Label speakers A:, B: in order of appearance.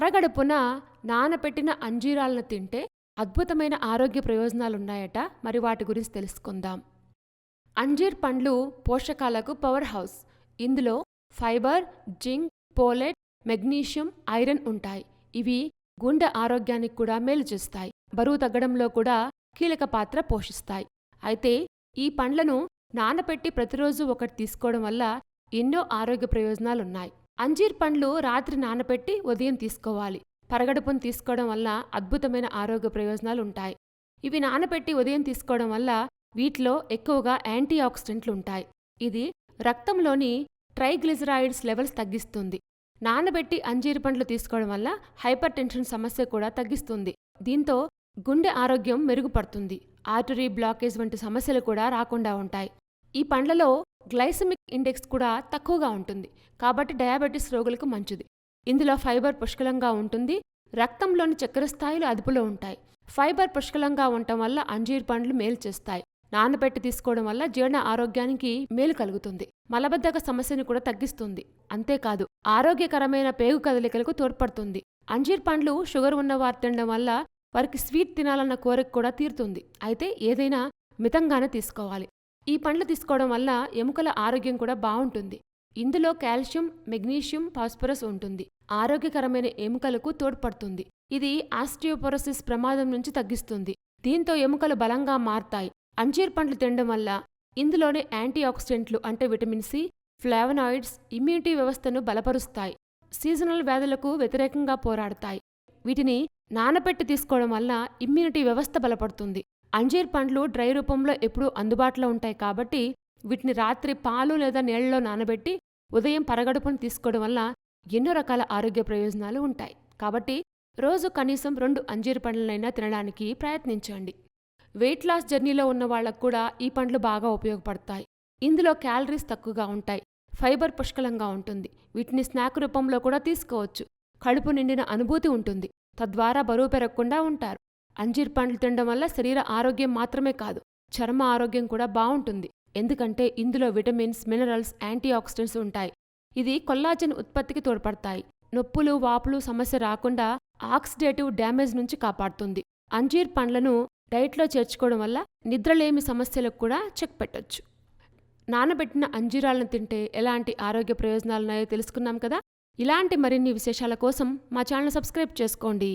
A: పరగడుపున నానబెట్టిన అంజీరాలను తింటే అద్భుతమైన ఆరోగ్య ప్రయోజనాలున్నాయట. మరి వాటి గురించి తెలుసుకుందాం. అంజీర్ పండ్లు పోషకాలకు పవర్ హౌస్. ఇందులో fibre, zinc, folate, magnesium, iron ఉంటాయి. ఇవి గుండె ఆరోగ్యానికి కూడా మేలు చేస్తాయి. బరువు తగ్గడంలో కూడా కీలక పాత్ర పోషిస్తాయి. అయితే ఈ పండ్లను నానబెట్టి ప్రతిరోజు ఒకటి తీసుకోవడం వల్ల ఎన్నో ఆరోగ్య ప్రయోజనాలున్నాయి. అంజీర్ పండ్లు రాత్రి నానబెట్టి ఉదయం తీసుకోవాలి. పరగడుపును తీసుకోవడం వల్ల అద్భుతమైన ఆరోగ్య ప్రయోజనాలుంటాయి. ఇవి నానబెట్టి ఉదయం తీసుకోవడం వల్ల వీటిలో ఎక్కువగా యాంటీ ఆక్సిడెంట్లు ఉంటాయి. ఇది రక్తంలోని ట్రైగ్లిజరాయిడ్స్ లెవెల్స్ తగ్గిస్తుంది. నానబెట్టి అంజీర్ పండ్లు తీసుకోవడం వల్ల హైపర్ టెన్షన్ సమస్య కూడా తగ్గిస్తుంది. దీంతో గుండె ఆరోగ్యం మెరుగుపడుతుంది. ఆర్టరీ బ్లాకేజ్ వంటి సమస్యలు కూడా రాకుండా ఉంటాయి. ఈ పండ్లలో గ్లైసెమిక్ ఇండెక్స్ కూడా తక్కువగా ఉంటుంది. కాబట్టి డయాబెటీస్ రోగులకు మంచిది. ఇందులో ఫైబర్ పుష్కలంగా ఉంటుంది. రక్తంలోని చక్కెర స్థాయిలు అదుపులో ఉంటాయి. ఫైబర్ పుష్కలంగా ఉండటం వల్ల అంజీర్ పండ్లు మేలు చేస్తాయి. నానబెట్టి తీసుకోవడం వల్ల జీర్ణ ఆరోగ్యానికి మేలు కలుగుతుంది. మలబద్ధక సమస్యను కూడా తగ్గిస్తుంది. అంతేకాదు ఆరోగ్యకరమైన పేగు కదలికలకు తోడ్పడుతుంది. అంజీర్ పండ్లు షుగర్ ఉన్నవారు తినడం వల్ల వారికి స్వీట్ తినాలన్న కోరిక కూడా తీరుతుంది. అయితే ఏదైనా మితంగానే తీసుకోవాలి. ఈ పండ్లు తీసుకోవడం వల్ల ఎముకల ఆరోగ్యం కూడా బాగుంటుంది. ఇందులో కాల్షియం, మెగ్నీషియం, ఫాస్ఫరస్ ఉంటుంది. ఆరోగ్యకరమైన ఎముకలకు తోడ్పడుతుంది. ఇది ఆస్టియోపోరోసిస్ ప్రమాదం నుంచి తగ్గిస్తుంది. దీంతో ఎముకలు బలంగా మారతాయి. అంజీర్ పండ్లు తినడం వల్ల ఇందులోని యాంటీ ఆక్సిడెంట్లు అంటే విటమిన్ సి, ఫ్లావనాయిడ్స్ ఇమ్యూనిటీ వ్యవస్థను బలపరుస్తాయి. సీజనల్ వ్యాధులకు వ్యతిరేకంగా పోరాడతాయి. వీటిని నానబెట్టి తీసుకోవడం వల్ల ఇమ్యూనిటీ వ్యవస్థ బలపడుతుంది. అంజీర్ పండ్లు డ్రై రూపంలో ఎప్పుడూ అందుబాటులో ఉంటాయి కాబట్టి వీటిని రాత్రి పాలు లేదా నీళ్లలో నానబెట్టి ఉదయం పరగడుపును తీసుకోవడం వల్ల ఎన్నో రకాల ఆరోగ్య ప్రయోజనాలు ఉంటాయి. కాబట్టి రోజు కనీసం 2 అంజీర్ పండ్లనైనా తినడానికి ప్రయత్నించండి. వెయిట్ లాస్ జర్నీలో ఉన్న వాళ్లకు కూడా ఈ పండ్లు బాగా ఉపయోగపడతాయి. ఇందులో క్యాలరీస్ తక్కువగా ఉంటాయి. ఫైబర్ పుష్కలంగా ఉంటుంది. వీటిని స్నాక్ రూపంలో కూడా తీసుకోవచ్చు. కడుపు నిండిన అనుభూతి ఉంటుంది. తద్వారా బరువు పెరగకుండా ఉంటారు. అంజీర్ పండ్లు తినడం వల్ల శరీర ఆరోగ్యం మాత్రమే కాదు, చర్మ ఆరోగ్యం కూడా బాగుంటుంది. ఎందుకంటే ఇందులో విటమిన్స్, మినరల్స్, యాంటీ ఆక్సిడెంట్స్ ఉంటాయి. ఇది కొల్లాజెన్ ఉత్పత్తికి తోడ్పడతాయి. నొప్పులు, వాపులు సమస్య రాకుండా ఆక్సిడేటివ్ డ్యామేజ్ నుంచి కాపాడుతుంది. అంజీర్ పండ్లను డైట్లో చేర్చుకోవడం వల్ల నిద్రలేమి సమస్యలకు కూడా చెక్ పెట్టొచ్చు. నానబెట్టిన అంజీరాలను తింటే ఎలాంటి ఆరోగ్య ప్రయోజనాలున్నాయో తెలుసుకున్నాం కదా. ఇలాంటి మరిన్ని విశేషాల కోసం మా ఛానల్ సబ్స్క్రైబ్ చేసుకోండి.